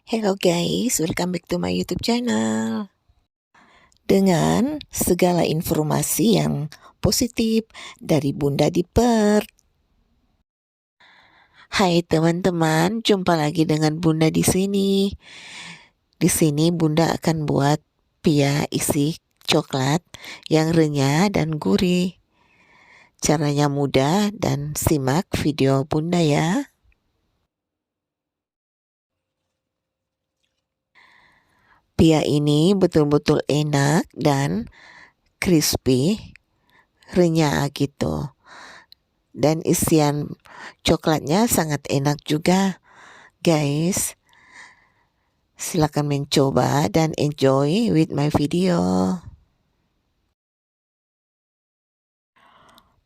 Hello guys, welcome back to my YouTube channel. Dengan segala informasi yang positif dari Bunda di Perth. Hai teman-teman, jumpa lagi dengan Bunda di sini. Di sini Bunda akan buat pia isi coklat yang renyah dan gurih. Caranya mudah dan simak video Bunda ya. Pia ini betul-betul enak dan crispy, renyah gitu. Dan isian coklatnya sangat enak juga, guys. Silakan mencoba dan enjoy with my video.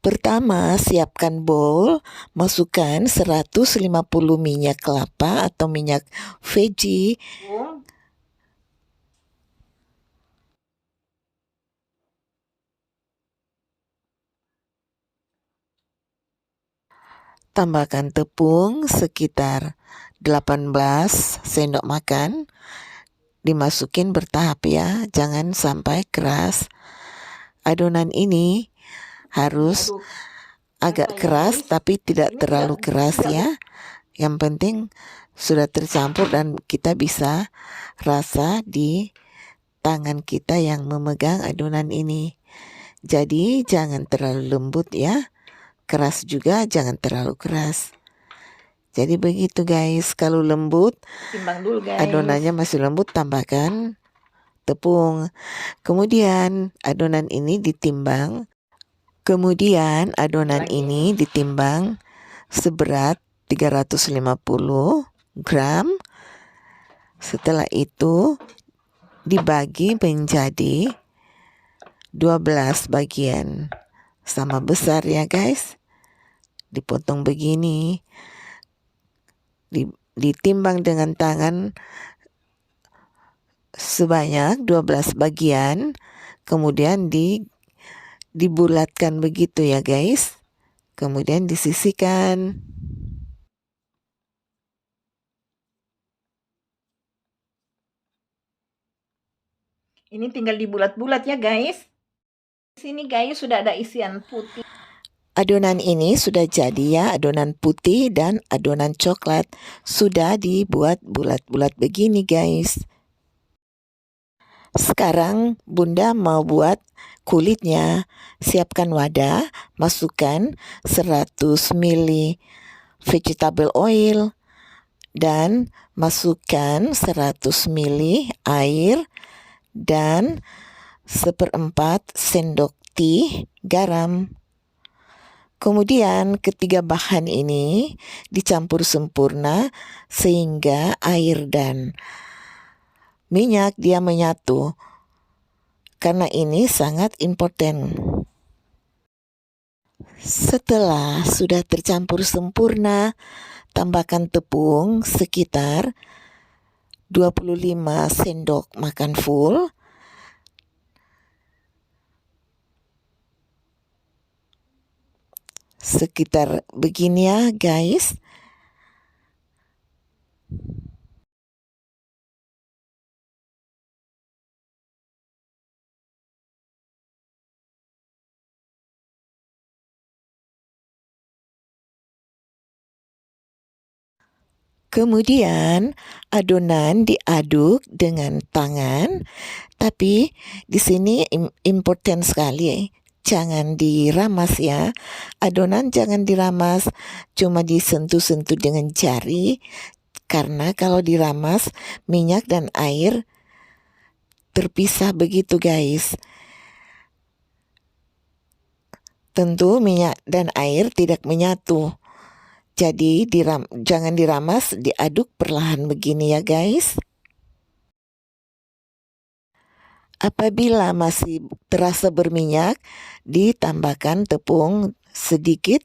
Pertama, siapkan bowl, masukkan 150 minyak kelapa atau minyak veggie. Tambahkan tepung sekitar 18 sendok makan. Dimasukin bertahap ya, jangan sampai keras. Adonan ini harus agak keras tapi tidak terlalu keras ya. Yang penting sudah tercampur dan kita bisa rasa di tangan kita yang memegang adonan ini. Jadi jangan terlalu lembut ya. Keras juga jangan terlalu keras. Jadi begitu guys, kalau lembut, timbang dulu guys. adonannya masih lembut, tambahkan tepung. Kemudian adonan ini ditimbang. Seberat 350 gram. Setelah itu dibagi menjadi 12 bagian. Sama besar ya guys. Dipotong begini. Ditimbang dengan tangan sebanyak 12 bagian. Kemudian dibulatkan begitu ya guys. Kemudian disisihkan. Ini tinggal dibulat-bulat ya guys. Sini guys sudah ada isian putih. Adonan ini sudah jadi ya, adonan putih dan adonan coklat sudah dibuat bulat-bulat begini guys. Sekarang Bunda mau buat kulitnya. Siapkan wadah, masukkan 100 ml vegetable oil dan masukkan 100 ml air dan 1/4 sendok teh garam. Kemudian ketiga bahan ini dicampur sempurna sehingga air dan minyak dia menyatu. Karena ini sangat important. Setelah sudah tercampur sempurna, tambahkan tepung sekitar 25 sendok makan full. Sekitar begini ya guys. Kemudian adonan diaduk dengan tangan, tapi di sini important sekali, jangan diramas ya. Adonan jangan diramas, cuma disentuh-sentuh dengan jari, karena kalau diramas minyak dan air terpisah begitu guys. Tentu minyak dan air tidak menyatu. Jadi jangan diramas, diaduk perlahan begini ya guys. Apabila masih terasa berminyak, ditambahkan tepung sedikit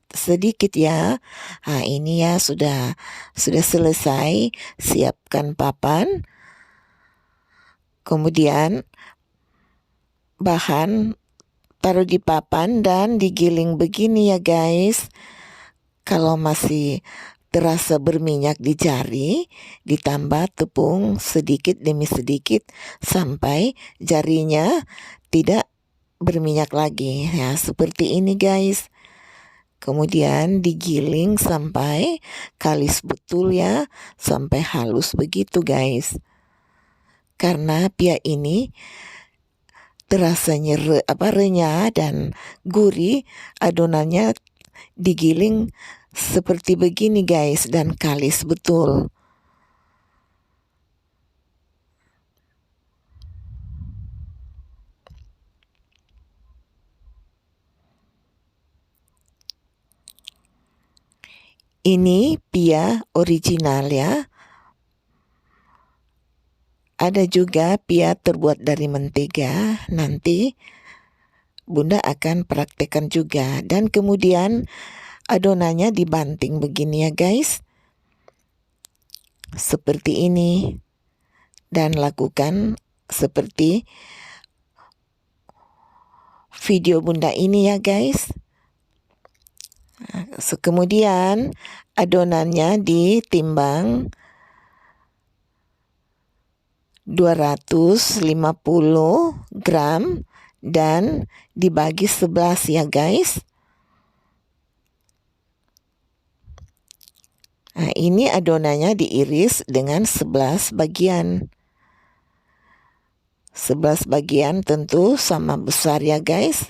ya. Nah, ini ya sudah selesai. Siapkan papan. Kemudian bahan taruh di papan dan digiling begini ya guys. Kalau masih terasa berminyak di jari, ditambah tepung sedikit demi sedikit sampai jarinya tidak berminyak lagi. Ya, seperti ini guys. Kemudian digiling sampai kalis betul ya, sampai halus begitu guys. Karena pia ini terasa renyah dan gurih, adonannya digiling seperti begini guys dan kalis betul. Ini pia original ya. Ada juga pia terbuat dari mentega. Nanti Bunda akan praktekkan juga. Dan kemudian adonannya dibanting begini ya guys. Seperti ini. Dan lakukan seperti video Bunda ini ya guys. Kemudian adonannya ditimbang 250 gram dan dibagi 11 ya guys. Nah, ini adonannya diiris dengan 11 bagian. 11 bagian tentu sama besar ya guys.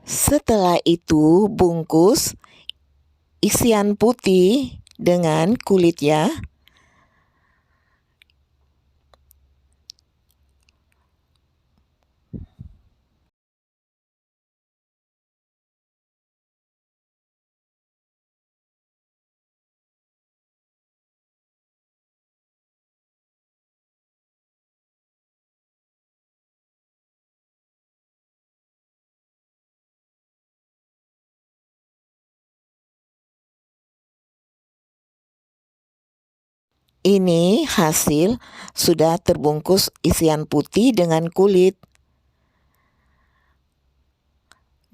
Setelah itu bungkus isian putih dengan kulit ya. Ini hasil sudah terbungkus isian putih dengan kulit.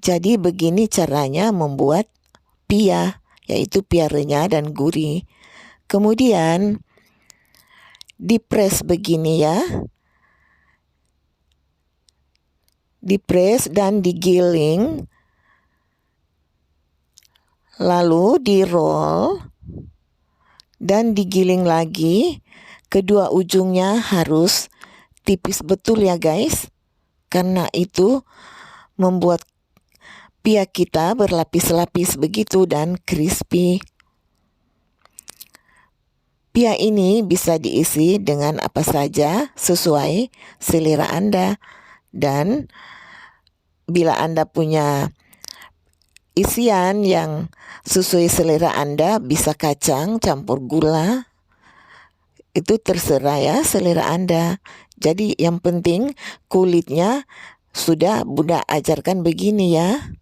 Jadi begini caranya membuat pia, yaitu pia renyah dan gurih. Kemudian dipres begini ya. Dipres dan digiling. Lalu di-roll dan digiling lagi. Kedua ujungnya harus tipis betul ya guys. Karena itu membuat pia kita berlapis-lapis begitu dan crispy. Pia ini bisa diisi dengan apa saja sesuai selera Anda. Dan bila Anda punya isian yang sesuai selera Anda, bisa kacang campur gula. Itu terserah ya selera Anda. Jadi yang penting kulitnya sudah Bunda ajarkan begini ya.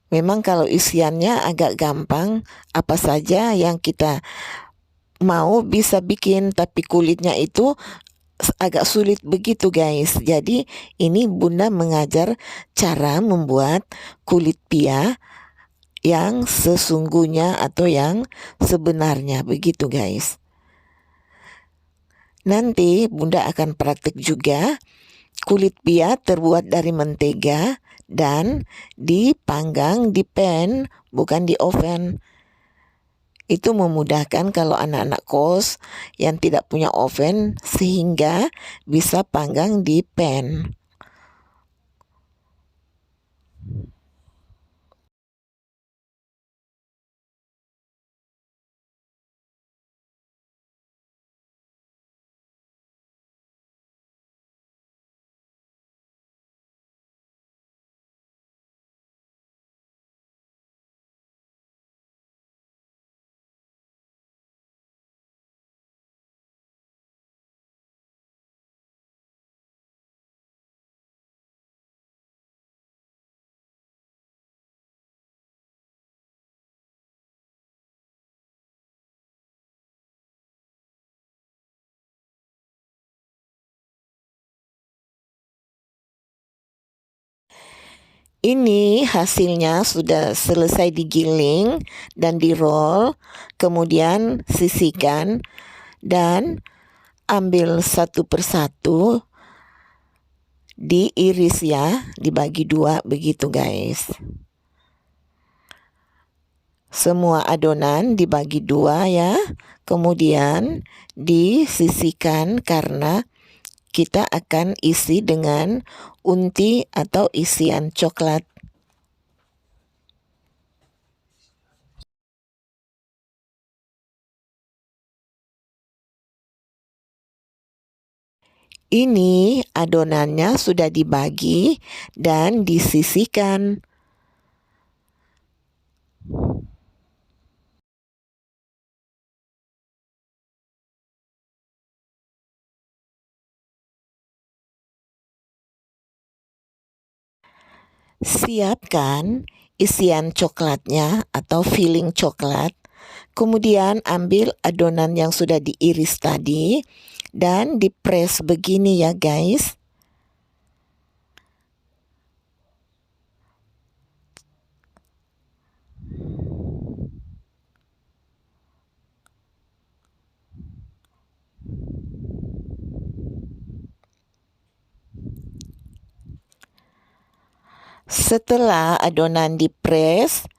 Memang kalau isiannya agak gampang, apa saja yang kita mau bisa bikin, tapi kulitnya itu agak sulit begitu guys. Jadi ini Bunda mengajar cara membuat kulit pia yang sesungguhnya atau yang sebenarnya begitu guys. Nanti Bunda akan praktik juga kulit pia terbuat dari mentega dan dipanggang di pan, bukan di oven. Itu memudahkan kalau anak-anak kos yang tidak punya oven sehingga bisa panggang di pan. Ini hasilnya sudah selesai digiling dan di-roll, kemudian sisihkan dan ambil satu persatu, diiris ya, dibagi dua begitu guys. Semua adonan dibagi dua ya, kemudian disisihkan karena kita akan isi dengan unti atau isian coklat. Ini adonannya sudah dibagi dan disisihkan. Siapkan isian coklatnya atau filling coklat. Kemudian ambil adonan yang sudah diiris tadi dan dipres begini ya guys. Setelah adonan dipres,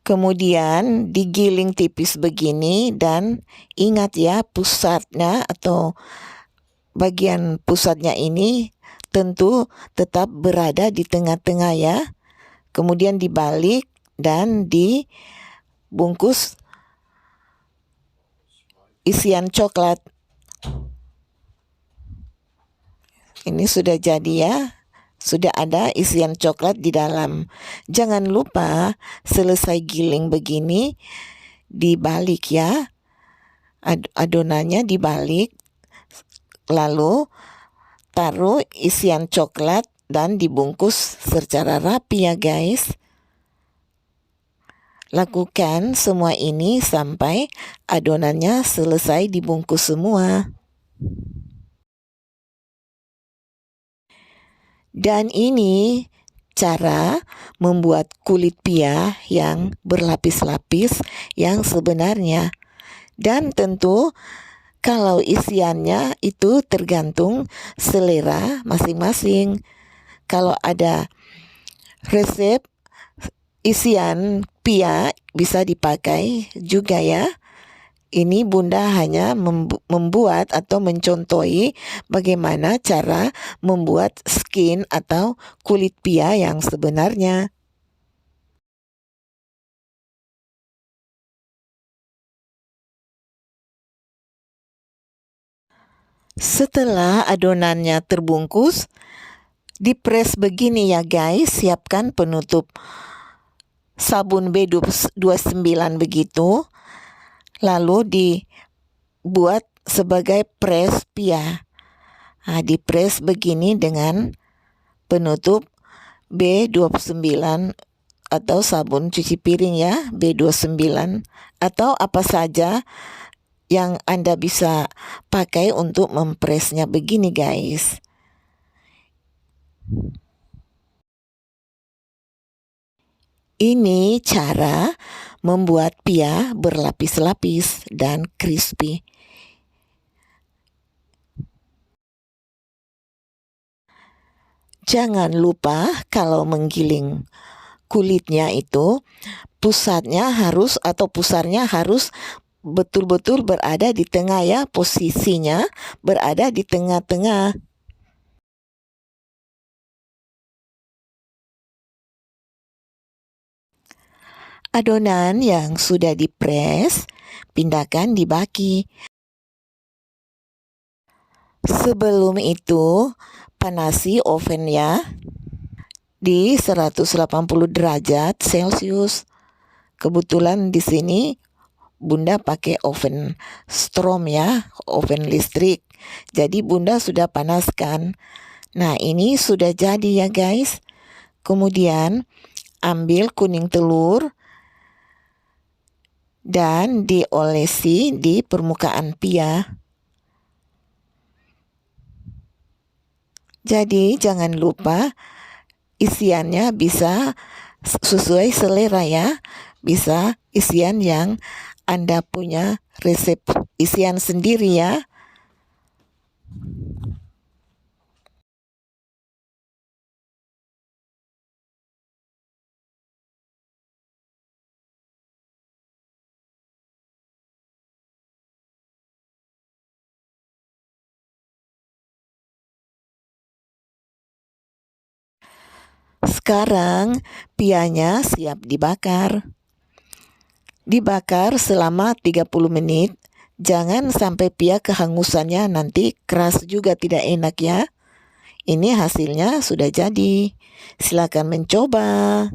kemudian digiling tipis begini dan ingat ya pusatnya atau bagian pusatnya ini tentu tetap berada di tengah-tengah ya. Kemudian dibalik dan dibungkus isian coklat. Ini sudah jadi ya. Sudah ada isian coklat di dalam. Jangan lupa selesai giling begini dibalik ya. Adonannya dibalik. Lalu taruh isian coklat dan dibungkus secara rapi ya guys. Lakukan semua ini sampai adonannya selesai dibungkus semua. Dan ini cara membuat kulit pia yang berlapis-lapis yang sebenarnya. Dan tentu kalau isiannya itu tergantung selera masing-masing. Kalau ada resep isian pia bisa dipakai juga ya. Ini Bunda hanya membuat atau mencontohi bagaimana cara membuat skin atau kulit pia yang sebenarnya. Setelah adonannya terbungkus, dipres begini ya guys, siapkan penutup sabun B29 begitu. Lalu dibuat sebagai pres pia. Nah, dipres begini dengan penutup B29 atau sabun cuci piring ya, B29 atau apa saja yang Anda bisa pakai untuk mempresnya begini guys. Ini cara membuat pia berlapis-lapis dan crispy. Jangan lupa kalau menggiling kulitnya itu pusatnya harus betul-betul berada di tengah ya, posisinya berada di tengah-tengah. Adonan yang sudah dipres, pindahkan di baki. Sebelum itu, panasi oven ya di 180 derajat Celcius. Kebetulan di sini Bunda pakai oven Strom ya, oven listrik. Jadi Bunda sudah panaskan. Nah, ini sudah jadi ya guys. Kemudian ambil kuning telur dan diolesi di permukaan pia. Jadi jangan lupa isiannya bisa sesuai selera ya. Bisa isian yang Anda punya resep isian sendiri ya. Sekarang pianya siap dibakar. Dibakar selama 30 menit. Jangan sampai pia kehangusannya nanti keras juga tidak enak ya. Ini hasilnya sudah jadi. Silakan mencoba.